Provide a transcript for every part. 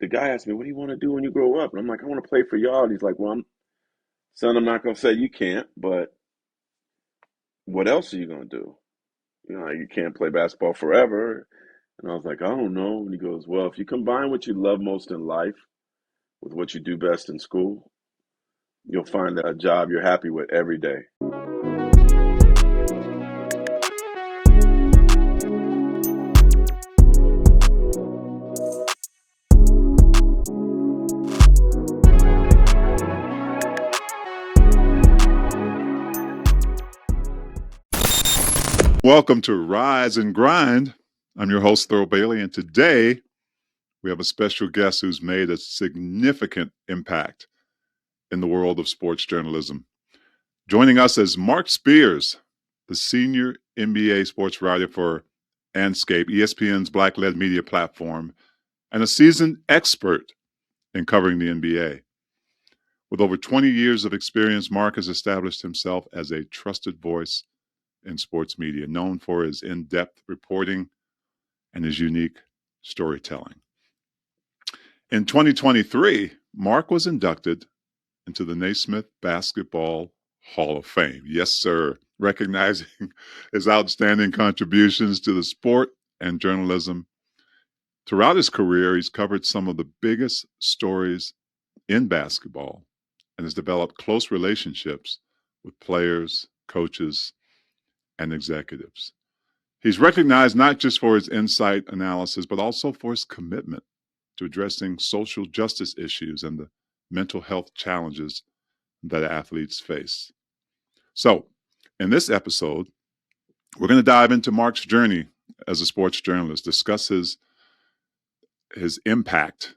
the guy asked me, "What do you want to do when you grow up?" And I'm like, "I want to play for y'all." And he's like, "Well, son, I'm not gonna say you can't, but what else are you gonna do? You can't play basketball forever." And I was like, "I don't know." And he goes, "Well, if you combine what you love most in life with what you do best in school, you'll find a job you're happy with every day." Welcome to Rise and Grind. I'm your host, Thurl Bailey, and today we have a special guest who's made a significant impact in the world of sports journalism. Joining us is Marc Spears, the senior NBA sports writer for Anscape, ESPN's Black-led media platform, and a seasoned expert in covering the NBA. With over 20 years of experience, Marc has established himself as a trusted voice in sports media, known for his in-depth reporting and his unique storytelling. In 2023, Marc was inducted into the Naismith Basketball Hall of Fame. Yes, sir. Recognizing his outstanding contributions to the sport and journalism. Throughout his career, he's covered some of the biggest stories in basketball and has developed close relationships with players, coaches, and executives. He's recognized not just for his insight analysis, but also for his commitment to addressing social justice issues and the mental health challenges that athletes face. So, in this episode, we're going to dive into Marc's journey as a sports journalist, discuss his impact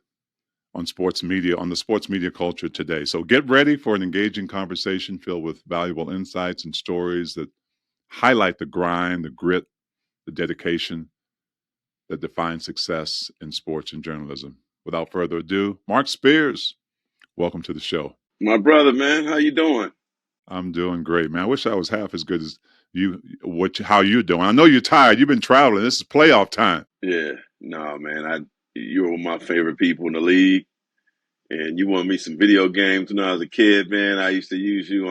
on sports media, on the sports media culture today. So get ready for an engaging conversation filled with valuable insights and stories that highlight the grind, the grit, the dedication that defines success in sports and journalism. Without further ado, Marc Spears, welcome to the show. My brother, man, how you doing? I'm doing great, man. I wish I was half as good as you. How you doing? I know you're tired. You've been traveling. This is playoff time. Yeah, no, man, you were my favorite people in the league, and you won me some video games when I was a kid, man. I used to use you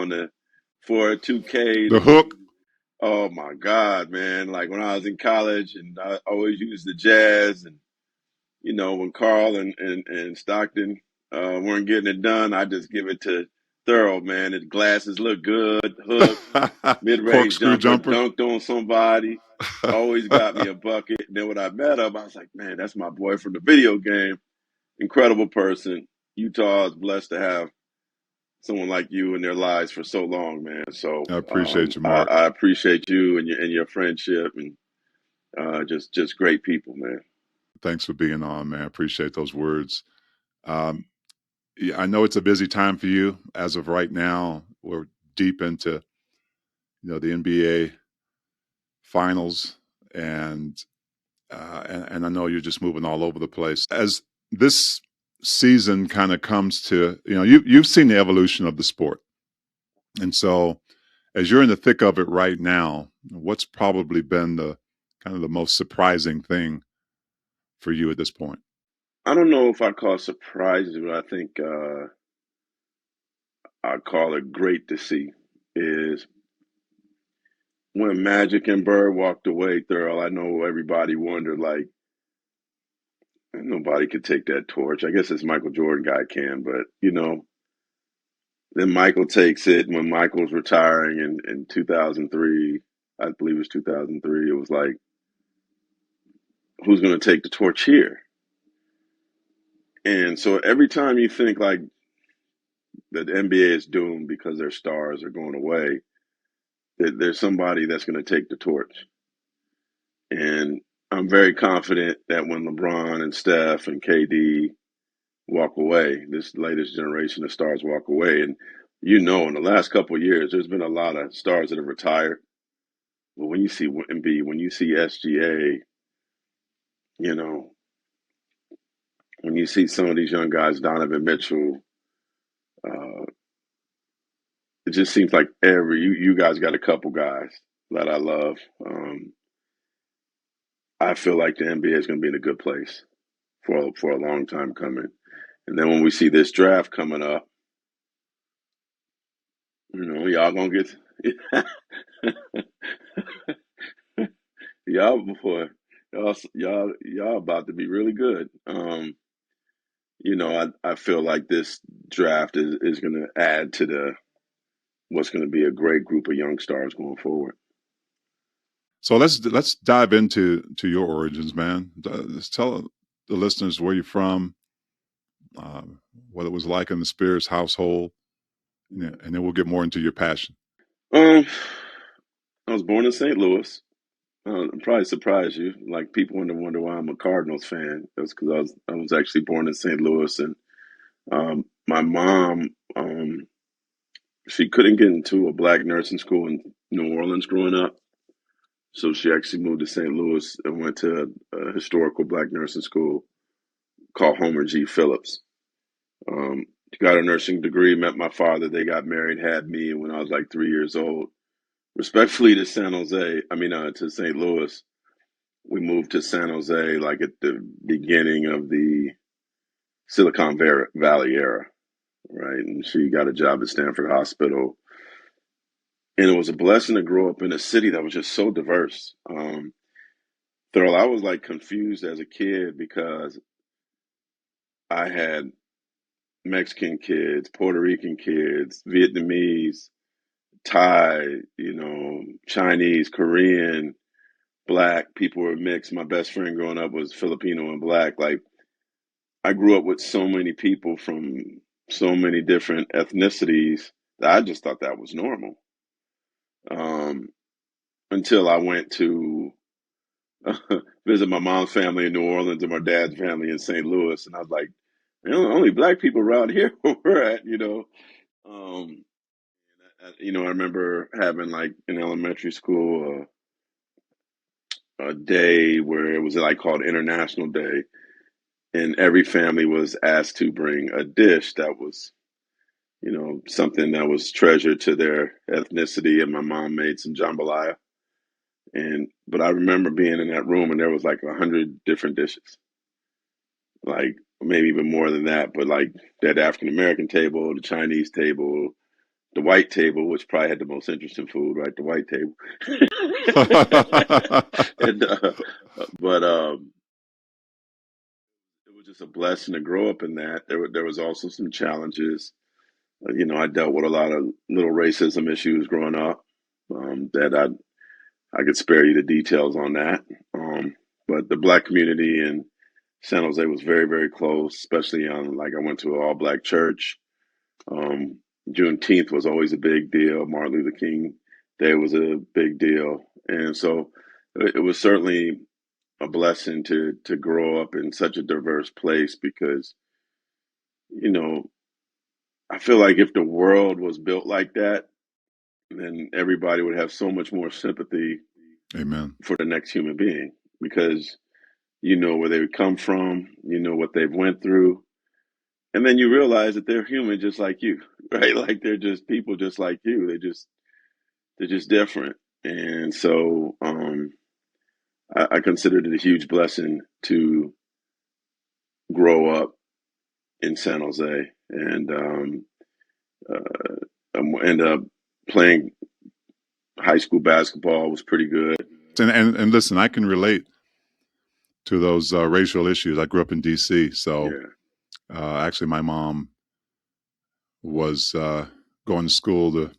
for 2K. The hook. Oh my God, man! Like when I was in college, and I always used the Jazz, and when Carl and Stockton weren't getting it done, I just give it to Thurl, man. His glasses look good, hook, mid-range Corkscrew jumper, jumper. dunked on somebody, always got me a bucket. And then when I met him, I was like, man, that's my boy from the video game. Incredible person. Utah is blessed to have someone like you in their lives for so long, man. So I appreciate you, Marc. I appreciate you and your friendship, and just great people, man. Thanks for being on, man. I appreciate those words. Yeah, I know it's a busy time for you. As of right now, we're deep into the NBA finals, and I know you're just moving all over the place. As this season kind of comes to, you've seen the evolution of the sport, and so as you're in the thick of it right now, what's probably been the kind of the most surprising thing for you at this point? I don't know if I call it surprises, but I think I call it great to see is when Magic and Bird walked away, Thurl. I know everybody wondered, like, nobody could take that torch. I guess this Michael Jordan guy can, but then Michael takes it. And when Michael was retiring in 2003, I believe it was 2003, it was like, who's going to take the torch here? And so every time you think like that the NBA is doomed because their stars are going away, there's somebody that's going to take the torch. And I'm very confident that when LeBron and Steph and KD walk away, this latest generation of stars walk away. And in the last couple of years, there's been a lot of stars that have retired. But when you see Embiid, when you see SGA, you know, when you see some of these young guys, Donovan Mitchell, uh, it just seems like you guys got a couple guys that I love. I feel like the NBA is going to be in a good place. for a long time coming. And then when we see this draft coming up, y'all gonna get y'all before y'all about to be really good. I feel like this draft is going to add to the what's going to be a great group of young stars going forward. So let's dive into your origins, man. Let's tell the listeners where you're from, uh, what it was like in the Spears household, and then we'll get more into your passion. Um, I was born in St. Louis. I'm probably surprised you. Like people wonder why I'm a Cardinals fan. That's because I was actually born in St. Louis, and my mom she couldn't get into a black nursing school in New Orleans growing up, so she actually moved to St. Louis and went to a historical black nursing school called Homer G. Phillips. Got a nursing degree, met my father. They got married, had me when I was like 3 years old. Respectfully to to St. Louis. We moved to San Jose like at the beginning of the Valley era, right? And she got a job at Stanford Hospital. And it was a blessing to grow up in a city that was just so diverse. Thurl, I was like confused as a kid because I had Mexican kids, Puerto Rican kids, Vietnamese, Thai, Chinese, Korean, black. People were mixed. My best friend growing up was Filipino and black. Like I grew up with so many people from so many different ethnicities that I just thought that was normal. Um, until I went to visit my mom's family in New Orleans and my dad's family in St. Louis, and I was like, only black people around here where we're at. Um, I remember having like in elementary school a day where it was like called International Day, and every family was asked to bring a dish that was, something that was treasured to their ethnicity. And my mom made some jambalaya, but I remember being in that room and there was like 100 different dishes, like maybe even more than that. But like that African American table, the Chinese table, the white table, which probably had the most interesting food, right? The white table. and but It was just a blessing to grow up in that. There was also some challenges. I dealt with a lot of little racism issues growing up. That I could spare you the details on that. But the black community in San Jose was very very close, especially on like I went to an all black church. Um, Juneteenth was always a big deal. Martin Luther King Day was a big deal, and so it was certainly a blessing to grow up in such a diverse place because you know I feel like if the world was built like that, then everybody would have so much more sympathy Amen. for the next human being because you know where they come from, you know what they've went through, and then you realize that they're human just like you, right? Like they're just people just like you. They're just different, and so I considered it a huge blessing to grow up in San Jose, and end up playing high school basketball was pretty good. And listen, I can relate to those racial issues. I grew up in D.C., so Yeah, actually, my mom was going to school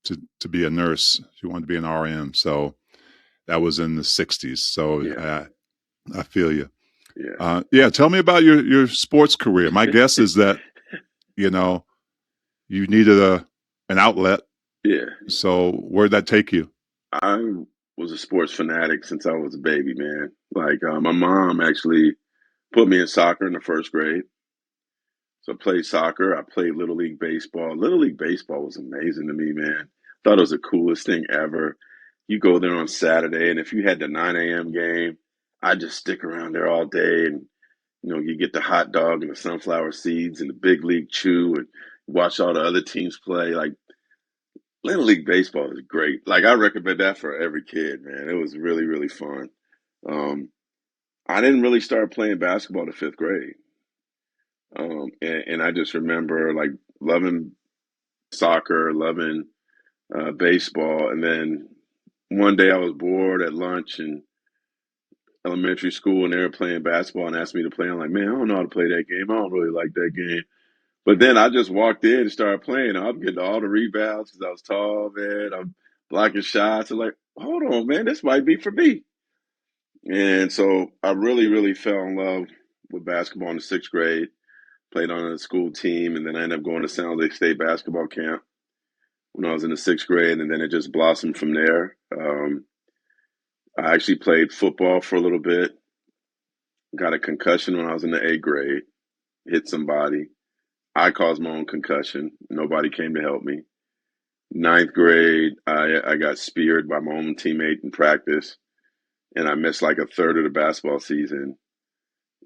to be a nurse. She wanted to be an RN, so that was in the '60s. So yeah, I feel you. yeah. Yeah, tell me about your sports career. My guess is that you know you needed an outlet. Yeah, So where'd that take you? I was a sports fanatic since I was a baby, man. Like my mom actually put me in soccer in the first grade. So I played soccer. I played Little League Baseball. Little League Baseball was amazing to me, man. Thought it was the coolest thing ever. You go there on Saturday, and if you had the 9 a.m. game, I just stick around there all day. And, you get the hot dog and the sunflower seeds and the big league chew and watch all the other teams play. Like, Little League Baseball is great. Like, I recommend that for every kid, man. It was really, really fun. Um, I didn't really start playing basketball to fifth grade. And I just remember like loving soccer, loving baseball. And then one day I was bored at lunch in elementary school and they were playing basketball and asked me to play. I'm like, man, I don't know how to play that game. I don't really like that game. But then I just walked in and started playing. I'm getting all the rebounds because I was tall, man. I'm blocking shots. I'm like, hold on, man, this might be for me. And so I really, really fell in love with basketball in the sixth grade. Played on a school team, and then I ended up going to San Jose State basketball camp when I was in the sixth grade, and then it just blossomed from there. I actually played football for a little bit. Got a concussion when I was in the eighth grade. Hit somebody. I caused my own concussion. Nobody came to help me. Ninth grade, I got speared by my own teammate in practice, and I missed like a third of the basketball season.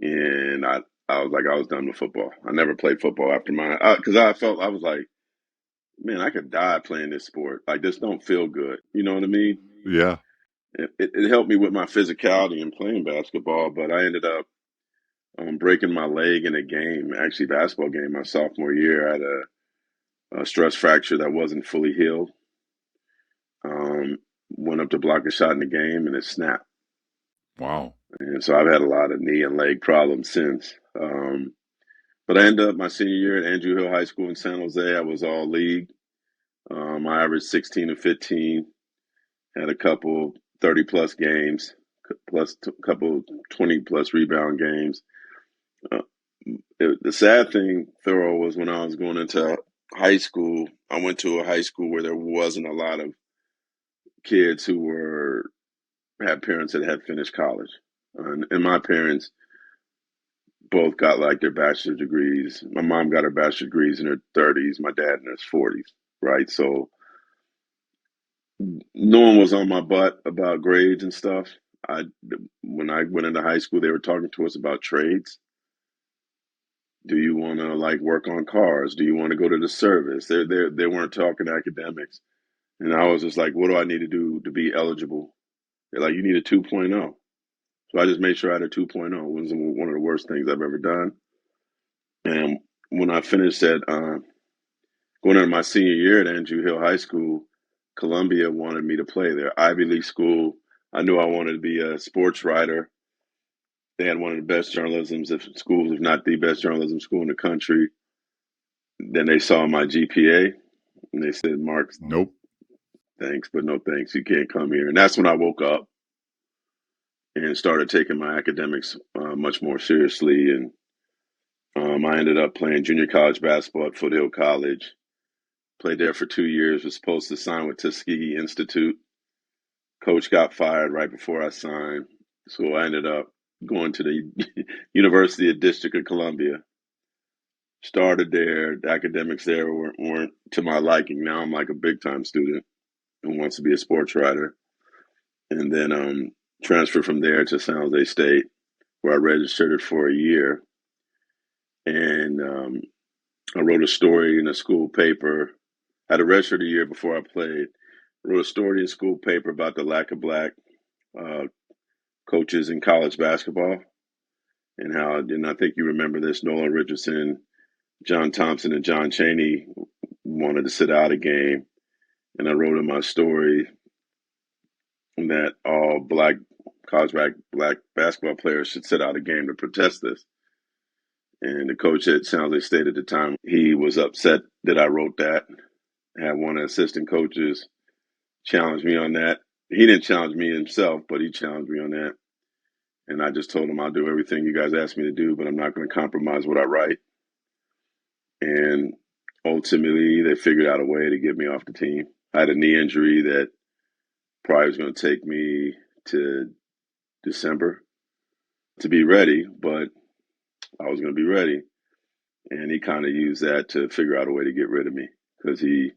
And I was like, I was done with football. I never played football after mine because I felt I was like, man, I could die playing this sport. Like this don't feel good. You know what I mean? Yeah. It helped me with my physicality in playing basketball, but I ended up breaking my leg in a game, actually basketball game, my sophomore year. I had a stress fracture that wasn't fully healed. Went up to block a shot in the game and it snapped. Wow. And so I've had a lot of knee and leg problems since. But I ended up my senior year at Andrew Hill High School in San Jose. I was all league. I averaged 16 and 15, had a couple 30 plus games, plus a couple 20 plus rebound games. Uh, the sad thing, Thorough, was when I was going into high school, I went to a high school where there wasn't a lot of kids who had parents that had finished college. And my parents both got like their bachelor's degrees. My mom got her bachelor's degrees in her 30s, my dad in his 40s, right? So no one was on my butt about grades and stuff. I when I went into high school, they were talking to us about trades. Do you want to like work on cars? Do you want to go to the service? They weren't talking academics, and I was just like, what do I need to do to be eligible? They're like, you need a 2.0. So I just made sure I had a 2.0. It was one of the worst things I've ever done. And when I finished at going into my senior year at Andrew Hill High School, Columbia wanted me to play there. Ivy League school. I knew I wanted to be a sports writer. They had one of the best journalisms if schools, if not the best journalism school in the country. Then they saw my GPA and they said, Mark, Nope. thanks, but no thanks. You can't come here. And that's when I woke up and started taking my academics much more seriously. And I ended up playing junior college basketball at Foothill College. Played there for 2 years. Was supposed to sign with Tuskegee Institute. Coach got fired right before I signed, so I ended up going to the University of District of Columbia. Started there. The academics there weren't to my liking. Now I'm like a big time student who wants to be a sports writer, and then transferred from there to San Jose State, where I registered for a year, and I wrote a story in a school paper. I had registered a year before I played. Wrote a story in a school paper about the lack of black uh, coaches in college basketball, and how, and I think you remember this, Nolan Richardson, John Thompson, and John Chaney wanted to sit out a game. And I wrote in my story that all black basketball players should sit out a game to protest this. And the coach at San Jose State at the time, he was upset that I wrote that. Had one of the assistant coaches challenge me on that. He didn't challenge me himself, but he challenged me on that. And I just told him I'll do everything you guys ask me to do, but I'm not going to compromise what I write. And ultimately, they figured out a way to get me off the team. I had a knee injury that probably was going to take me to December to be ready, but I was going to be ready. And he kind of used that to figure out a way to get rid of me because he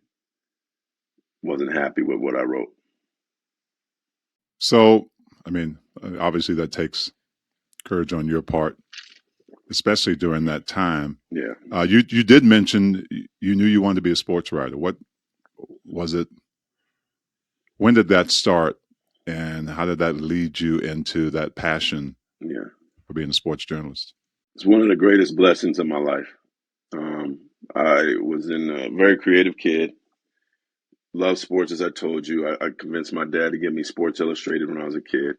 wasn't happy with what I wrote. So, I mean, obviously that takes courage on your part, especially during that time. Yeah. You did mention you knew you wanted to be a sports writer. What was it? When did that start, and how did that lead you into that passion Yeah. for being a sports journalist? It's one of the greatest blessings of my life. Um, I was a very creative kid. Love sports, as I told you. I convinced my dad to give me Sports Illustrated when I was a kid.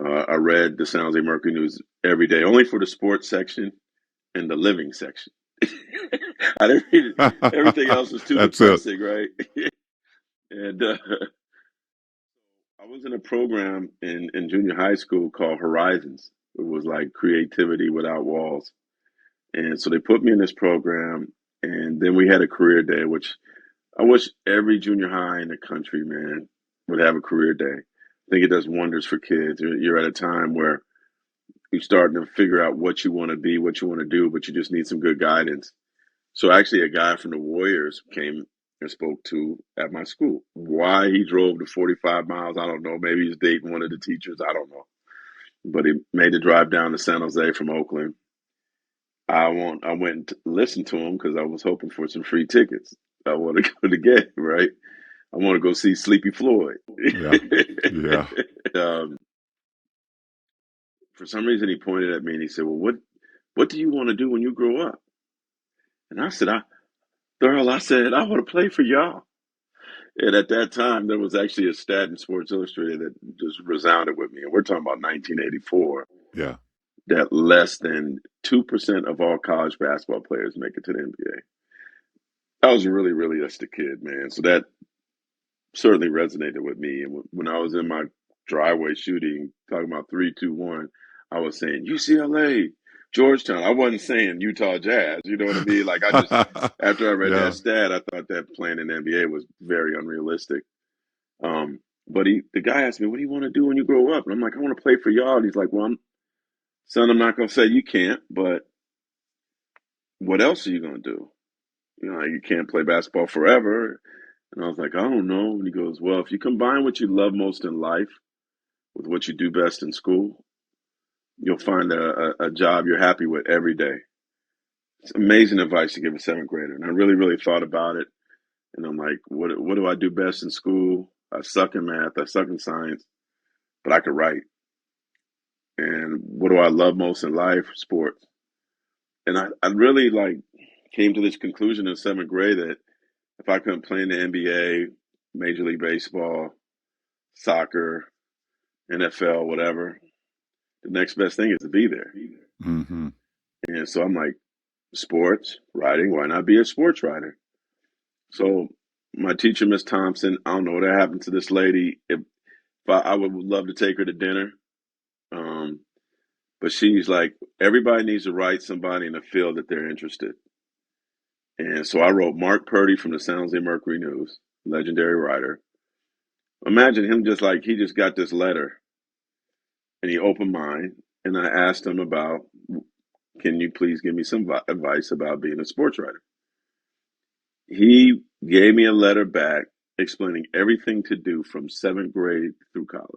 I read the San Jose Mercury News every day, only for the sports section and the living section. I didn't read it. Everything else was too That's it. depressing, right? And I was in a program in junior high school called Horizons. It was like creativity without walls. And so they put me in this program, and then we had a career day, which I wish every junior high in the country, man, would have a career day. I think it does wonders for kids. You're at a time where you're starting to figure out what you want to be, what you want to do, but you just need some good guidance. So actually, a guy from the Warriors came and spoke to at my school. Why he drove the 45 miles, I don't know. Maybe he's dating one of the teachers, I don't know. But he made the drive down to San Jose from Oakland. I went and listened to him because I was hoping for some free tickets. I want to go to the game, right? I want to go see Sleepy Floyd. Yeah. Yeah. um, for some reason, he pointed at me and he said, "Well, what do you want to do when you grow up?" And I said, "Earl, I said I want to play for y'all." And at that time, there was actually a stat in Sports Illustrated that just resounded with me. And we're talking about 1984, Yeah. that less than 2% of all college basketball players make it to the NBA. I was really, really just a kid, man. So that certainly resonated with me. And when I was in my driveway shooting, talking about 3, 2, 1, I was saying UCLA, Georgetown. I wasn't saying Utah Jazz. You know what I mean? Like I just, after I read that Yeah. stat, I thought that playing in the NBA was very unrealistic. But the guy asked me, "What do you want to do when you grow up?" And I'm like, "I want to play for y'all." And he's like, "Well, son, I'm not gonna say you can't, but what else are you gonna do? You know, you can't play basketball forever." And I was like, "I don't know." And he goes, "Well, if you combine what you love most in life with what you do best in school, you'll find a job you're happy with every day." It's amazing advice to give a seventh grader. And I really, really thought about it. And I'm like, what do I do best in school? I suck in math. I suck in science, but I could write. And what do I love most in life? Sports. And I really like came to this conclusion in seventh grade that if I couldn't play in the NBA, Major League Baseball, soccer, NFL, whatever, the next best thing is to be there. Mm-hmm. And so I'm like, sports, writing, why not be a sports writer? So my teacher, Miss Thompson, I don't know what happened to this lady. If I would love to take her to dinner. Um, but she's like, everybody needs to write somebody in a field that they're interested. And so I wrote Marc Purdy from the San Jose Mercury News, legendary writer. Imagine him just like he just got this letter and he opened mine and I asked him about, can you please give me some advice about being a sports writer? He gave me a letter back explaining everything to do from seventh grade through college.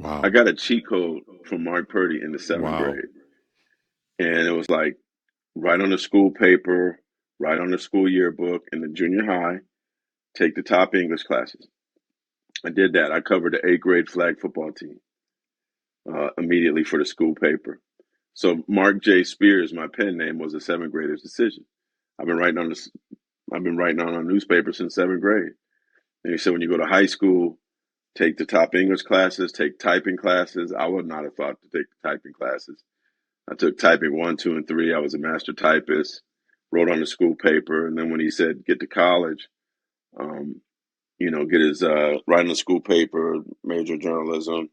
I Wow. got a cheat code from Marc Purdy in the seventh Wow. grade. And it was like, write on the school paper, write on the school yearbook in the junior high, take the top English classes. I did that. I covered the eighth grade flag football team immediately for the school paper. So Marc J. Spears, my pen name, was a seventh grader's decision. I've been writing on this. I've been writing on a newspaper since seventh grade. And he said, when you go to high school, take the top English classes, take typing classes. I would not have thought to take the typing classes. I took typing 1, 2, and 3. I was a master typist, wrote on the school paper. And then when he said, get to college, um, get his write on the school paper, major journalism,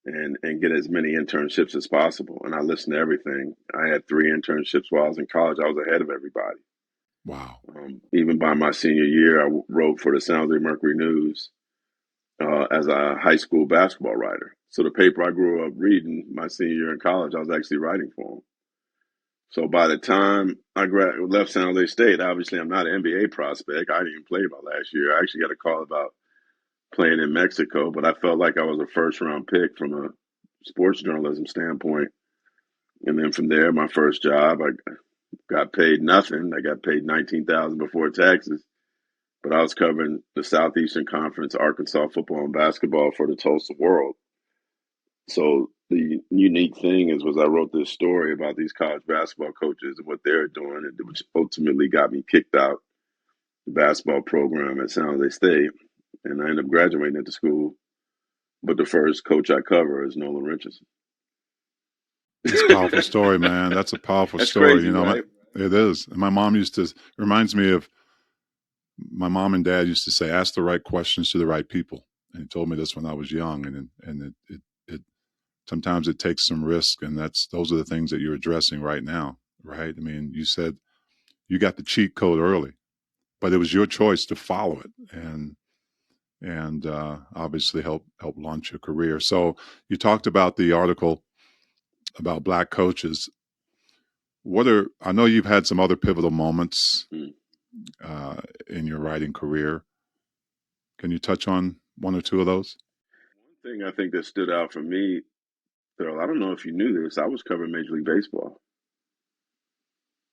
and get as many internships as possible. And I listened to everything. I had 3 internships while I was in college. I was ahead of everybody. Wow. Even by my senior year, I wrote for the San Jose Mercury News as a high school basketball writer. So the paper I grew up reading my senior year in college, I was actually writing for them. So by the time I left San Jose State, obviously I'm not an NBA prospect. I didn't even play my last year. I actually got a call about playing in Mexico, but I felt like I was a first round pick from a sports journalism standpoint. And then from there, my first job, I got paid nothing. I got paid 19,000 before taxes, but I was covering the Southeastern Conference, Arkansas football and basketball for the Tulsa World. So the unique thing was I wrote this story about these college basketball coaches and what they're doing, and which ultimately got me kicked out the basketball program at San Jose State, and I ended up graduating into school. But the first coach I cover is Nolan Richardson. That's a powerful story, man. That's a powerful That's story. crazy, right? It is. And my mom used to, it reminds me of my mom and dad used to say, ask the right questions to the right people. And he told me this when I was young. And sometimes it takes some risk. And those are the things that you're addressing right now, right? I mean, you said you got the cheat code early, but it was your choice to follow it. And obviously help launch your career. So you talked about the article about Black coaches. I know you've had some other pivotal moments Mm. in your writing career. Can you touch on one or two of those? One thing I think that stood out for me, Thurl, I don't know if you knew this, I was covering Major League Baseball.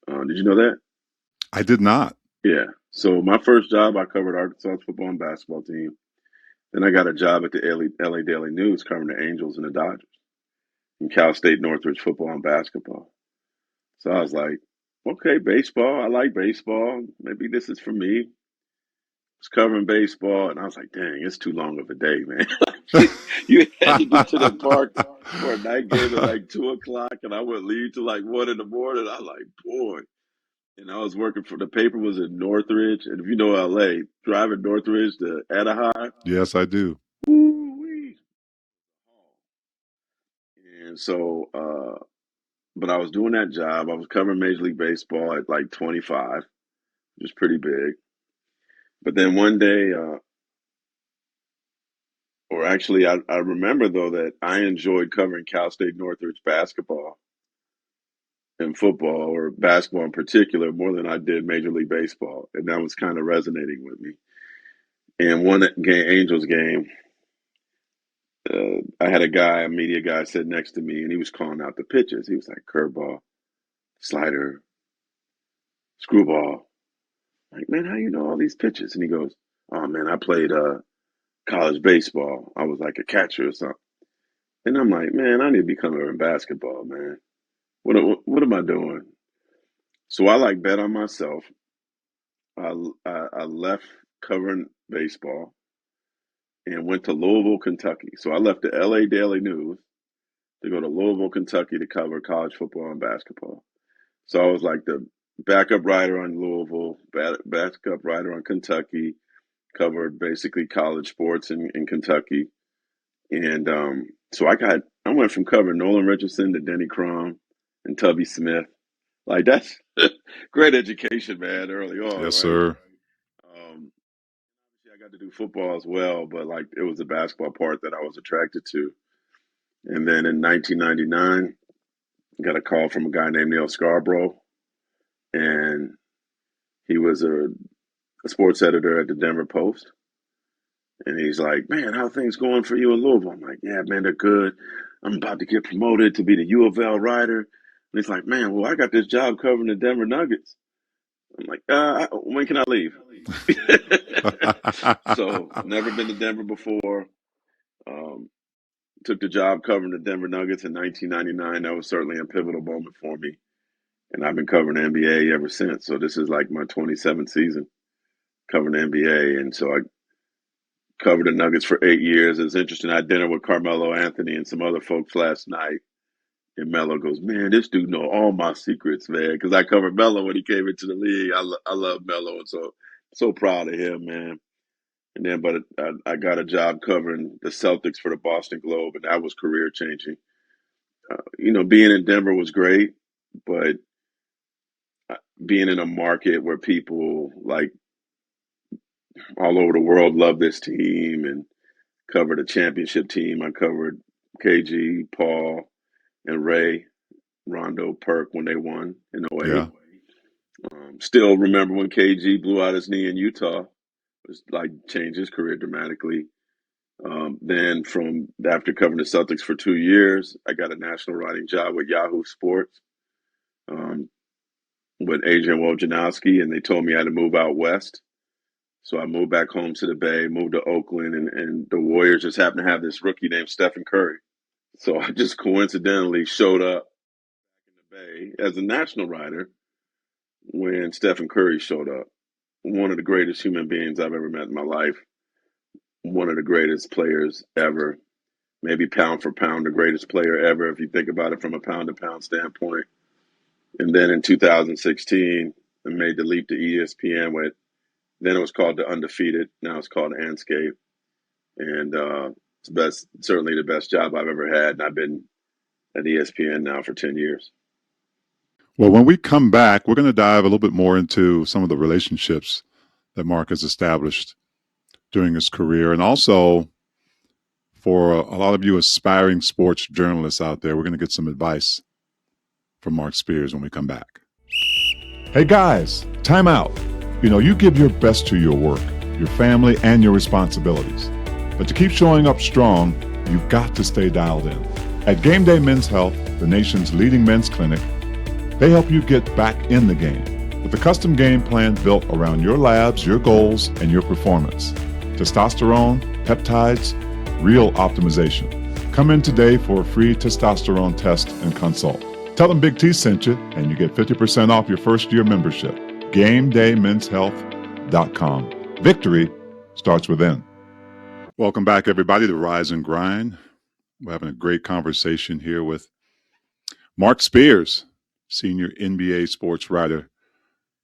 Did you know that? I did not. Yeah. So my first job, I covered Arkansas's football and basketball team. Then I got a job at the LA Daily News covering the Angels and the Dodgers and Cal State Northridge football and basketball. So I was like, okay, baseball. I like baseball. Maybe this is for me. I was covering baseball, and I was like, dang, it's too long of a day, man. You had to get to the park for a night game at like 2 o'clock, and I would leave till like 1 in the morning. I was like, boy. And I was working for the paper was in Northridge, and if you know LA, driving Northridge to Anaheim, Yes, I do. woo-wee. And so, but I was doing that job. I was covering Major League Baseball at like 25, which is pretty big. But then one day, or actually, I remember though that I enjoyed covering Cal State Northridge basketball and football, or basketball in particular, more than I did Major League Baseball, and that was kind of resonating with me. And one game, Angels game, I had a media guy, sit next to me, and he was calling out the pitches. He was like curveball, slider, screwball. I'm like, man, how you know all these pitches? And he goes, oh man, I played college baseball. I was like a catcher or something. And I'm like, man, I need to be covering basketball, man. What am I doing? So I like bet on myself. I left covering baseball and went to Louisville, Kentucky. So I left the LA Daily News to go to Louisville, Kentucky to cover college football and basketball. So I was like the backup writer on Louisville, backup writer on Kentucky, covered basically college sports in Kentucky. And so I went from covering Nolan Richardson to Denny Crum and Tubby Smith. Like that's great education, man, early on, Yes, right? sir. Um, I got to do football as well, but like it was the basketball part that I was attracted to. And then in 1999, I got a call from a guy named Neil Scarborough, and he was a sports editor at the Denver Post. And he's like, man, how things going for you in Louisville? I'm like, yeah, man, they're good. I'm about to get promoted to be the U of L writer. And he's like, man, well, I got this job covering the Denver Nuggets. I'm like, when can I leave? So, never been to Denver before. Um, took the job covering the Denver Nuggets in 1999. That was certainly a pivotal moment for me. And I've been covering the NBA ever since. So, this is like my 27th season covering the NBA. And so, I covered the Nuggets for 8 years. It was interesting. I had dinner with Carmelo Anthony and some other folks last night. And Melo goes, man, this dude know all my secrets, man. Because I covered Melo when he came into the league. I love Melo, and so proud of him, man. And then, but I got a job covering the Celtics for the Boston Globe, and that was career changing. Being in Denver was great, but being in a market where people like all over the world love this team and covered a championship team. I covered KG, Paul, and Ray, Rondo, Perk when they won in '08. Yeah. Still remember when KG blew out his knee in Utah. It was like changed his career dramatically. Then from after covering the Celtics for 2 years, I got a national writing job with Yahoo Sports um, with Adrian Wojnarowski, and they told me I had to move out west. So I moved back home to the Bay, moved to Oakland, and the Warriors just happened to have this rookie named Stephen Curry. So I just coincidentally showed up in the Bay as a national writer when Stephen Curry showed up. One of the greatest human beings I've ever met in my life, one of the greatest players ever, maybe pound for pound, the greatest player ever, if you think about it from a pound to pound standpoint. And then in 2016, I made the leap to ESPN with, then it was called The Undefeated. Now it's called Anscape. And it's certainly the best job I've ever had. And I've been at ESPN now for 10 years. Well, when we come back, we're going to dive a little bit more into some of the relationships that Marc has established during his career. And also, for a lot of you aspiring sports journalists out there, we're going to get some advice from Marc Spears when we come back. Hey guys, time out. You know, you give your best to your work, your family, and your responsibilities. But to keep showing up strong, you've got to stay dialed in. At Game Day Men's Health, the nation's leading men's clinic, they help you get back in the game with a custom game plan built around your labs, your goals, and your performance. Testosterone, peptides, real optimization. Come in today for a free testosterone test and consult. Tell them Big T sent you, and you get 50% off your first year membership. GameDayMen'sHealth.com. Victory starts within. Welcome back, everybody, to Rise and Grind. We're having a great conversation here with Marc Spears, senior NBA sports writer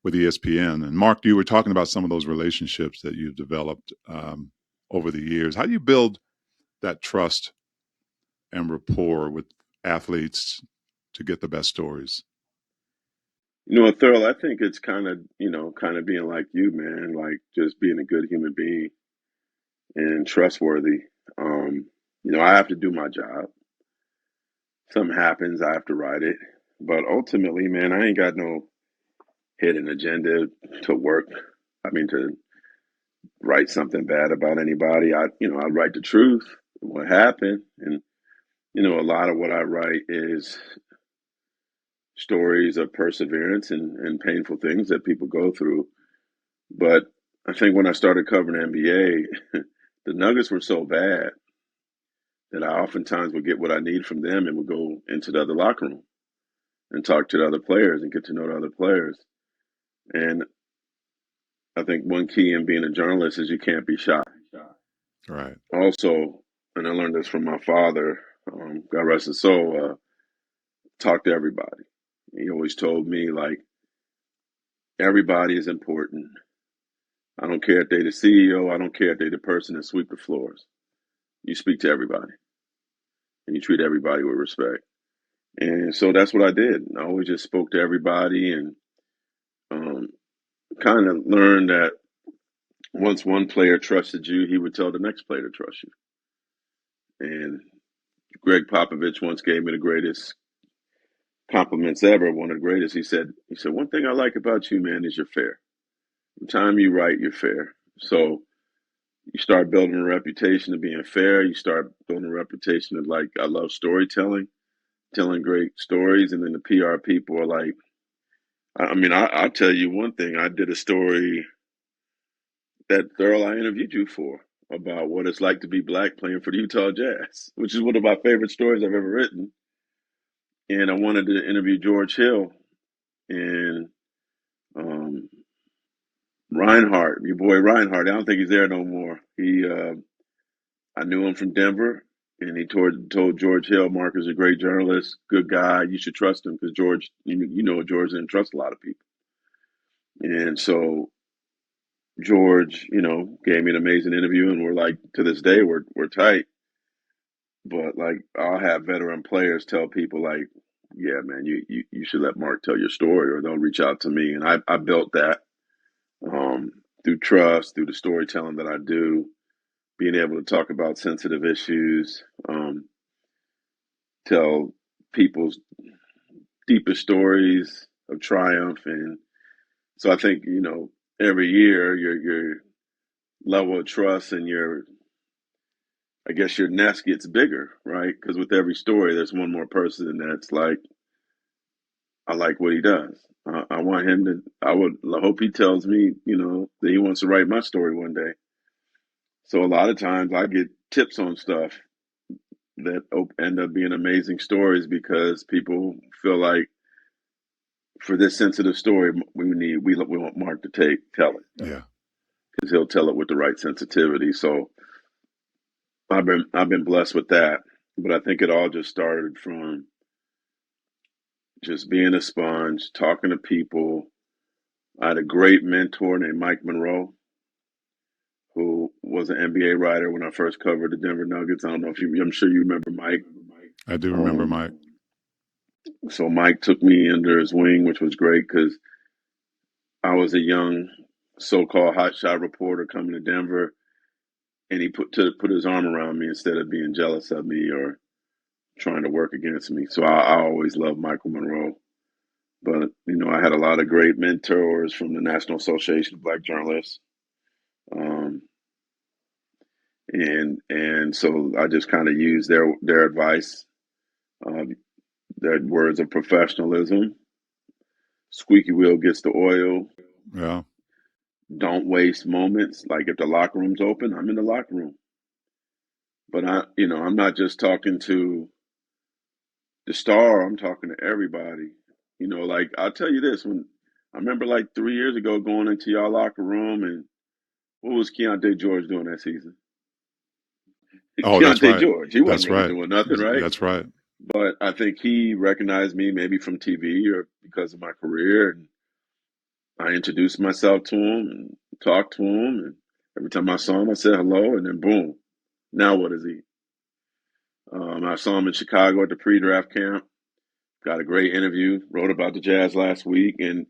with ESPN. And Marc, you were talking about some of those relationships that you've developed over the years. How do you build that trust and rapport with athletes to get the best stories? Thurl, I think it's kind of being like you, man, like just being a good human being and trustworthy. I have to do my job. Something happens, I have to write it. But ultimately, man, I ain't got no hidden agenda to work. I mean, to write something bad about anybody. I write the truth, what happened. And, a lot of what I write is stories of perseverance and painful things that people go through. But I think when I started covering NBA, the Nuggets were so bad that I oftentimes would get what I need from them and would go into the other locker room and talk to the other players and get to know the other players. And I think one key in being a journalist is you can't be shy. Right. Also, and I learned this from my father, God rest his soul, talk to everybody. He always told me, like, everybody is important. I don't care if they're the CEO. I don't care if they're the person that sweep the floors. You speak to everybody and you treat everybody with respect. And so that's what I did. I always just spoke to everybody and kind of learned that once one player trusted you, he would tell the next player to trust you. And Greg Popovich once gave me the greatest compliments ever, one of the greatest. He said, one thing I like about you, man, is you're fair. The time you write, you're fair. So you start building a reputation of being fair. You start building a reputation of, like, I love storytelling, telling great stories. And then the PR people are like, I'll tell you one thing. I did a story that girl I interviewed you for about what it's like to be black playing for the Utah Jazz, which is one of my favorite stories I've ever written. And I wanted to interview George Hill and Reinhardt, your boy Reinhardt. I don't think he's there no more. I knew him from Denver, and he told George Hill, Marc is a great journalist, good guy. You should trust him because George, George didn't trust a lot of people. And so George, gave me an amazing interview, and we're like, to this day, we're tight. But, like, I'll have veteran players tell people, like, yeah, man, you should let Marc tell your story, or they'll reach out to me. And I built that through trust, through the storytelling that I do, being able to talk about sensitive issues, tell people's deepest stories of triumph. And so I think, every year your level of trust and your nest gets bigger, right? Because with every story, there's one more person that's like, I like what he does. I want him to, I would hope he tells me, that he wants to write my story one day. So a lot of times I get tips on stuff that end up being amazing stories because people feel like for this sensitive story, we want Mark to tell it Yeah. because he'll tell it with the right sensitivity. So I've been blessed with that, but I think it all just started from just being a sponge, talking to people. I had a great mentor named Mike Monroe, who was an NBA writer when I first covered the Denver Nuggets. I don't know if I'm sure you remember Mike. I do remember Um, Mike. so Mike took me under his wing, which was great because I was a young so-called hotshot reporter coming to Denver, and he put his arm around me instead of being jealous of me or trying to work against me. So I always loved Michael Monroe. But I had a lot of great mentors from the National Association of Black Journalists, um, and so I just kind of used their advice, um, their words of professionalism. Squeaky wheel gets the oil. Yeah. Don't waste moments. Like if the locker room's open, I'm in the locker room. But I'm not just talking to the star. I'm talking to everybody. Like I'll tell you this: when I remember like 3 years ago going into y'all locker room, and what was Keontae George doing that season? Oh, that's Keontae right. George, he wasn't That's really right. doing nothing, right? That's right. But I think he recognized me maybe from TV or because of my career, and I introduced myself to him and talked to him, and every time I saw him, I said hello, and then boom, now what is he? I saw him in Chicago at the pre-draft camp. Got a great interview. Wrote about the Jazz last week, and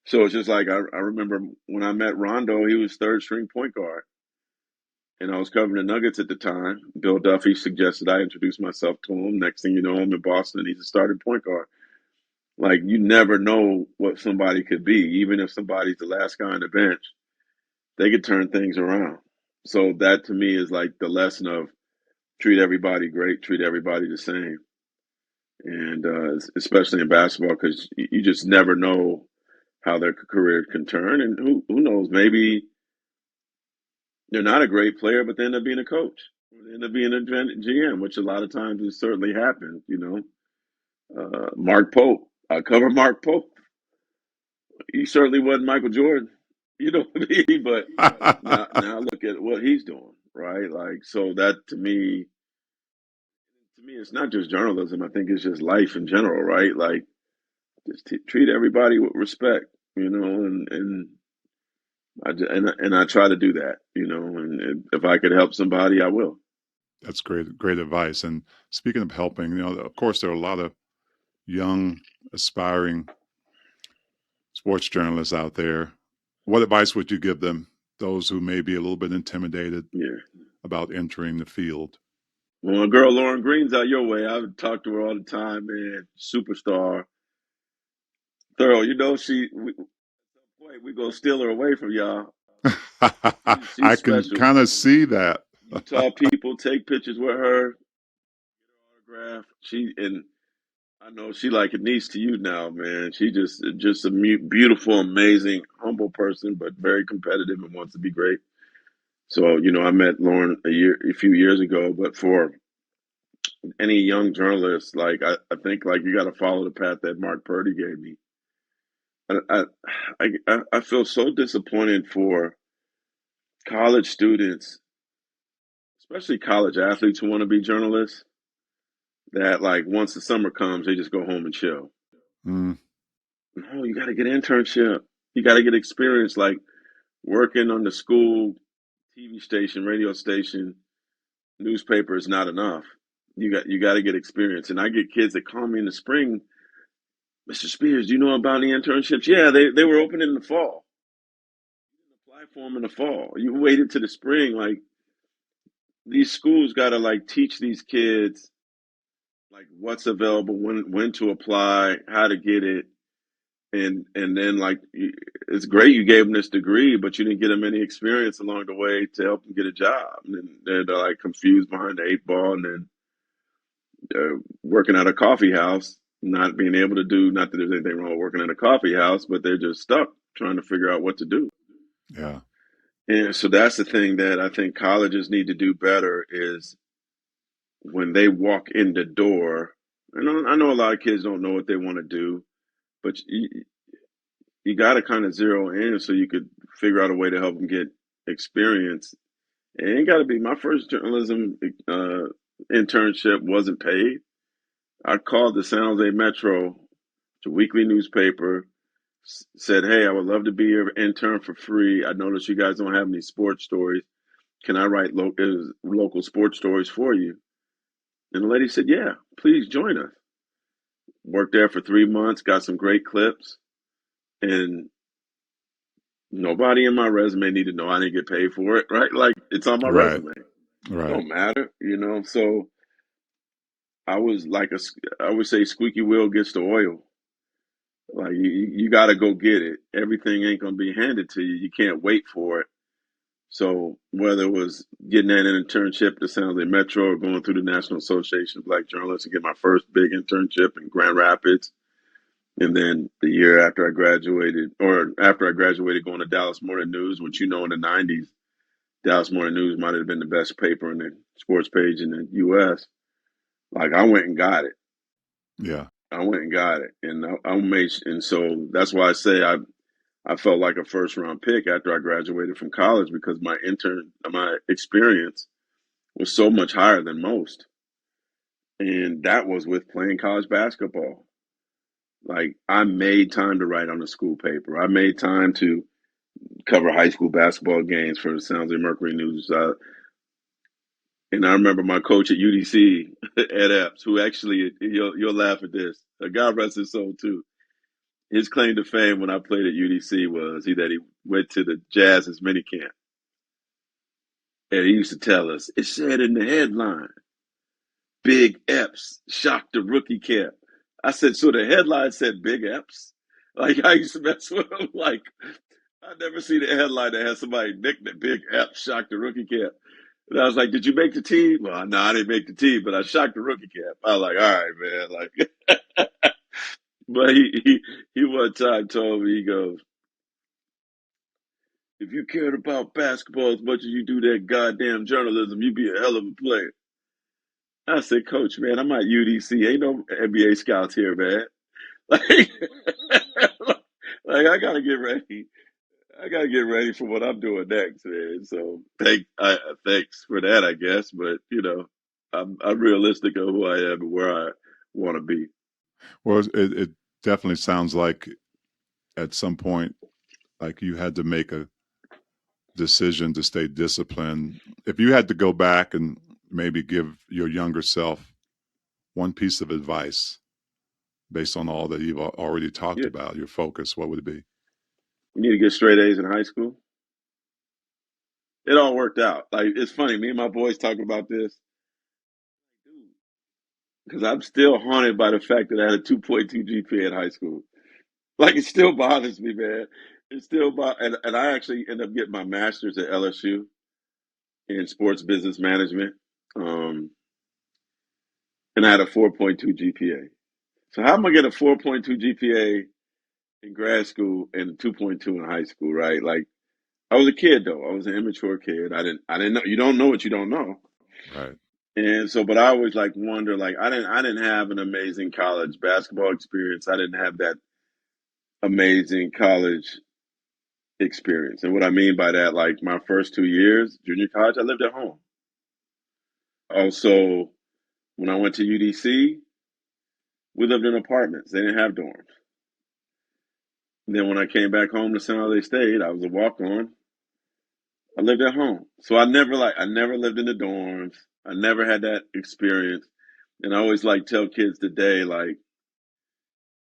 so it's just like I remember when I met Rondo, he was third string point guard, and I was covering the Nuggets at the time. Bill Duffy suggested I introduce myself to him. Next thing you know, I'm in Boston. He's a starting point guard. Like you never know what somebody could be, even if somebody's the last guy on the bench, they could turn things around. So that to me is like the lesson of treat everybody great, treat everybody the same, and especially in basketball because you just never know how their career can turn, and who knows, maybe they're not a great player, but they end up being a coach, or they end up being a GM, which a lot of times has certainly happened. Mark Pope, I cover Mark Pope. He certainly wasn't Michael Jordan, you know what I mean? But now look at what he's doing, right? Like so that to me, it's not just journalism. I think it's just life in general, right? Like just treat everybody with respect, and I try to do that, and if I could help somebody, I will. That's great, great advice. And speaking of helping, of course, there are a lot of young, aspiring sports journalists out there. What advice would you give them, those who may be a little bit intimidated Yeah. about entering the field? Well, my girl Lauren Green's out your way. I would talk to her all the time, man. Superstar, thorough. We gonna steal her away from y'all. She's I can special. kind of see that. Utah people take pictures with her, autograph. And I know she like a niece to you now, man. She just a beautiful, amazing, humble person, but very competitive and wants to be great. So I met Lauren a few years ago, but for any young journalist, like I think like you got to follow the path that Mark Purdy gave me. I, I feel so disappointed for college students, especially college athletes who want to be journalists. That like once the summer comes, they just go home and chill. Mm, No, you got to get an internship. You got to get experience, like working on the school TV station, radio station, newspaper is not enough. You got to get experience. And I get kids that call me in the spring, Mr. Spears, do you know about the internships? Yeah, they were open in the fall. You didn't apply for them in the fall. You waited to the spring. Like these schools got to like teach these kids like what's available, when to apply, how to get it, and then like it's great you gave them this degree, but you didn't get them any experience along the way to help them get a job. And then they're like confused behind the eight ball, and then working at a coffee house, not being able to do. Not that there's anything wrong with working at a coffee house, but they're just stuck trying to figure out what to do. yeah. And so that's the thing that I think colleges need to do better is when they walk in the door, I know a lot of kids don't know what they want to do, but you got to kind of zero in so you could figure out a way to help them get experience. It ain't got to be my first journalism internship wasn't paid. I called the San Jose Metro, the weekly newspaper, said, "Hey, I would love to be your intern for free. I noticed you guys don't have any sports stories. Can I write local sports stories for you?" And the lady said, "Yeah, please join us." Worked there for 3 months, got some great clips, and nobody in my resume needed to know I didn't get paid for it, right? Like it's on my Right. resume. Right. Don't matter. So I was like I would say, squeaky wheel gets the oil. Like you got to go get it. Everything ain't gonna be handed to you. You can't wait for it. So whether it was getting an internship at the San Jose Metro or going through the National Association of Black Journalists and get my first big internship in Grand Rapids, and then the year after I graduated, or after I graduated, going to Dallas Morning News, which in the '90s, Dallas Morning News might have been the best paper in the sports page in the U.S. Like I went and got it. Yeah. I went and got it, and I made, and so that's why I say I felt like a first round pick after I graduated from college because my experience was so much higher than most, and that was with playing college basketball. Like I made time to write on the school paper. I made time to cover high school basketball games for the San Jose Mercury News. And I remember my coach at UDC, Ed Epps, who actually you'll laugh at this. God rest his soul too. His claim to fame when I played at UDC was that he went to the Jazz's minicamp, and he used to tell us it said in the headline, "Big Epps shocked the rookie camp." I said, so the headline said Big Epps. Like I used to mess with him. Like I never seen a headline that had somebody nicknamed Big Epps shocked the rookie camp. And I was like, "Did you make the team?" Well, no, I didn't make the team, but I shocked the rookie camp. I was like, "All right, man." Like, but he one time told me, he goes, "If you cared about basketball as much as you do that goddamn journalism, you'd be a hell of a player." I said, "Coach, man, I'm at UDC. Ain't no NBA scouts here, man. Like, like I gotta get ready. I gotta get ready for what I'm doing next, man." So thanks for that, I guess. But I'm realistic of who I am and where I want to be. Well, it definitely sounds like at some point, like you had to make a decision to stay disciplined. If you had to go back and maybe give your younger self one piece of advice based on all that you've already talked Yeah, about, your focus, what would it be? you need to get straight A's in high school. It all worked out. Like it's funny. Me and my boys talk about this because I'm still haunted by the fact that I had a 2.2 GPA in high school. Like it still bothers me, man. It still and I actually ended up getting my master's at LSU in sports business management. Um, and I had a 4.2 GPA. So how am I get a 4.2 GPA in grad school and a 2.2 in high school, right? Like I was a kid though. I was an immature kid. I didn't know. You don't know what you don't know. Right. And so, but I always like wonder, like I didn't have an amazing college basketball experience. I didn't have that amazing college experience. And what I mean by that, like my first 2 years, junior college, I lived at home. Also, when I went to UDC, we lived in apartments. They didn't have dorms. And then when I came back home to San Jose State, I was a walk on. I lived at home. So I never lived in the dorms. I never had that experience. And I always like tell kids today, like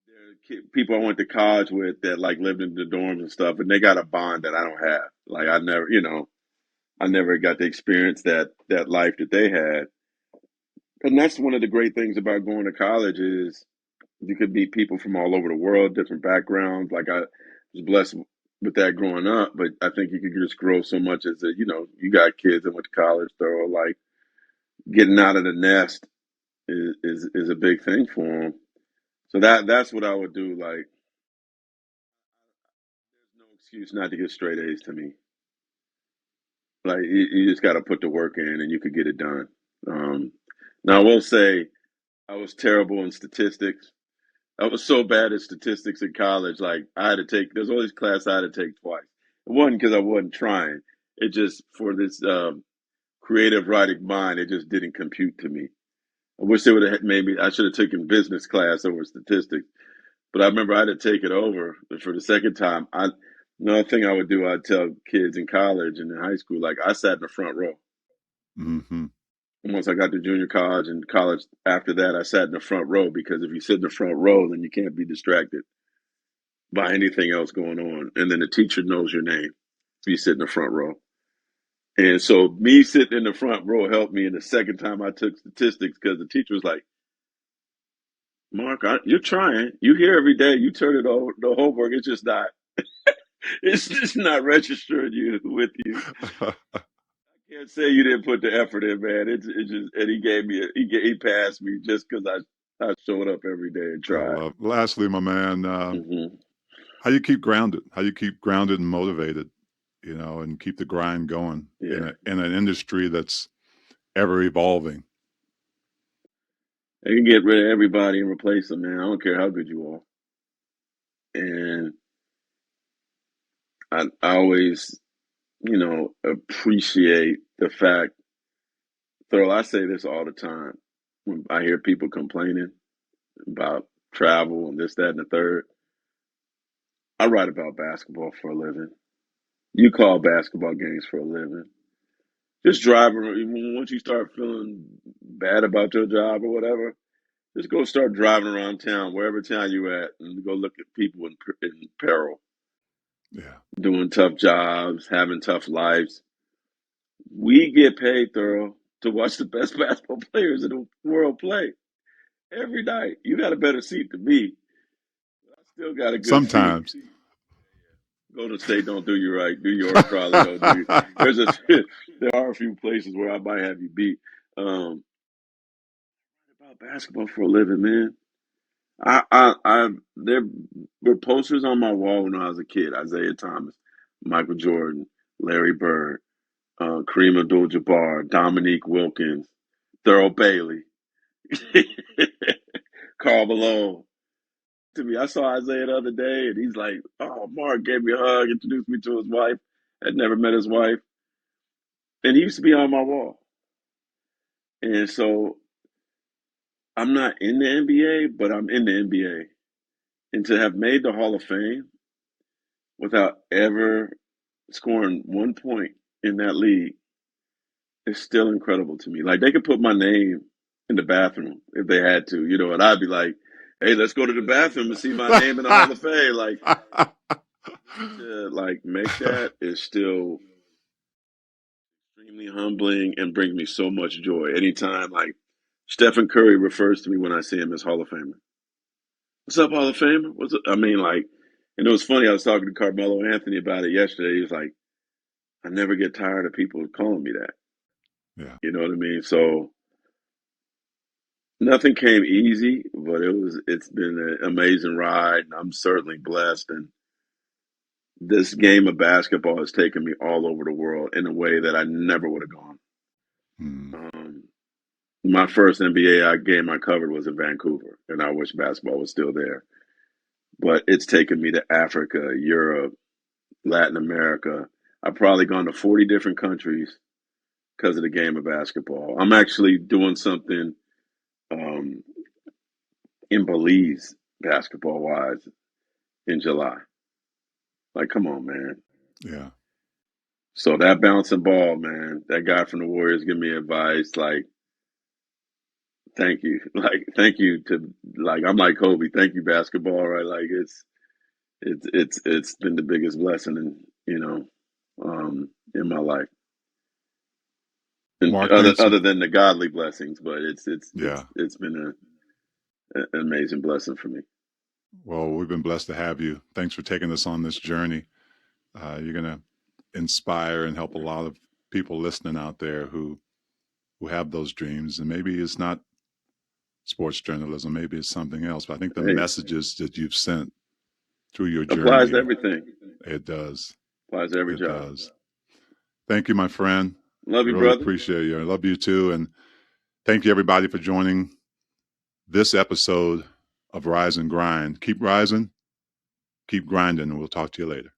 there are people I went to college with that like lived in the dorms and stuff, and they got a bond that I don't have. Like I never got to experience that life that they had. And that's one of the great things about going to college is you could meet people from all over the world, different backgrounds. Like I was blessed with that growing up, but I think you could just grow so much as you got kids that went to college, so like getting out of the nest is a big thing for them. So that's what I would do. Like there's no excuse not to get straight A's to me. Like you just got to put the work in, and you could get it done. Um, Now, I will say I was terrible in statistics. I was so bad at statistics in college. Like I had to take. There's always class I had to take twice. It wasn't because I wasn't trying. It just for this creative writing mind, it just didn't compute to me. I wish they would have maybe I should have taken business class over statistics. But I remember I had to take it over for the second time. Another thing I would do, I'd tell kids in college and in high school, like I sat in the front row. Mm-hmm. And once I got to junior college and college after that, I sat in the front row because if you sit in the front row, then you can't be distracted by anything else going on. And then the teacher knows your name if you sit in the front row. And so me sitting in the front row helped me in the second time I took statistics because the teacher was like, Mark, you're trying. You here every day. You turn it over the homework. It's just not registering you with you. I can't say you didn't put the effort in, man. It just and he gave me he passed me just because I showed up every day and I tried. love. Lastly, my man, Hmm. how you keep grounded? How you keep grounded and motivated? And keep the grind going Yeah, in an industry that's ever evolving. they can get rid of everybody and replace them, man. I don't care how good you are. And I always, appreciate the fact. Though I say this all the time when I hear people complaining about travel and this, that, and the third. I write about basketball for a living. You call basketball games for a living. Just driving. Once you start feeling bad about your job or whatever, just go start driving around town, wherever town you at, and go look at people in peril, Yeah. doing tough jobs, having tough lives. We get paid, thorough, to watch the best basketball players in the world play every night. You got a better seat than me. I still got a good seat. Sometimes. Golden State don't do you right. New York probably don't do you. There's a there are a few places where I might have you beat. Um, about basketball for a living, man. There were posters on my wall when I was a kid. Isaiah Thomas, Michael Jordan, Larry Bird, Kareem Abdul-Jabbar, Dominique Wilkins, Thurl Bailey, Karl Malone. To me, I saw Isaiah the other day, and he's like, "Oh, Mark gave me a hug, introduced me to his wife. I'd never met his wife, and he used to be on my wall." And so I'm not in the NBA, but I'm in the NBA, and to have made the Hall of Fame without ever scoring 1 point in that league is still incredible to me. Like they could put my name in the bathroom if they had to, and I'd be like, "Hey, let's go to the bathroom and see my name in the Hall of Fame." Like to like make that is still extremely humbling and brings me so much joy. Anytime like Stephen Curry refers to me when I see him as Hall of Famer. What's up, Hall of Famer? What's up? I mean, like, and it was funny. I was talking to Carmelo Anthony about it yesterday. He was like, "I never get tired of people calling me that." Yeah. You know what I mean? So nothing came easy, but it's been an amazing ride. And I'm certainly blessed. And this game of basketball has taken me all over the world in a way that I never would have gone. Mm. Um, my first NBA game I covered was in Vancouver, and I wish basketball was still there. But it's taken me to Africa, Europe, Latin America. I've probably gone to 40 different countries because of the game of basketball. I'm actually doing something um, in Belize, basketball wise, in July. Like, come on, man. Yeah. So that bouncing ball, man, that guy from the Warriors give me advice. Like, thank you. Like, thank you to like I'm like Kobe. Thank you, basketball. Right? Like, it's been the biggest blessing in my life. And Mark, other thanks. other than the godly blessings, but Yeah. it's been an amazing blessing for me. Well, we've been blessed to have you. Thanks for taking us on this journey. You're going to inspire and help a lot of people listening out there who have those dreams. And maybe it's not sports journalism, maybe it's something else. But I think the Hey, messages that you've sent through your applies to journey, everything. it does. Applies to every It job. does. Thank you, my friend. Love you, Really brother. appreciate you. I love you too. And Thank you, everybody, for joining this episode of Rise and Grind. Keep rising, keep grinding, and we'll talk to you later.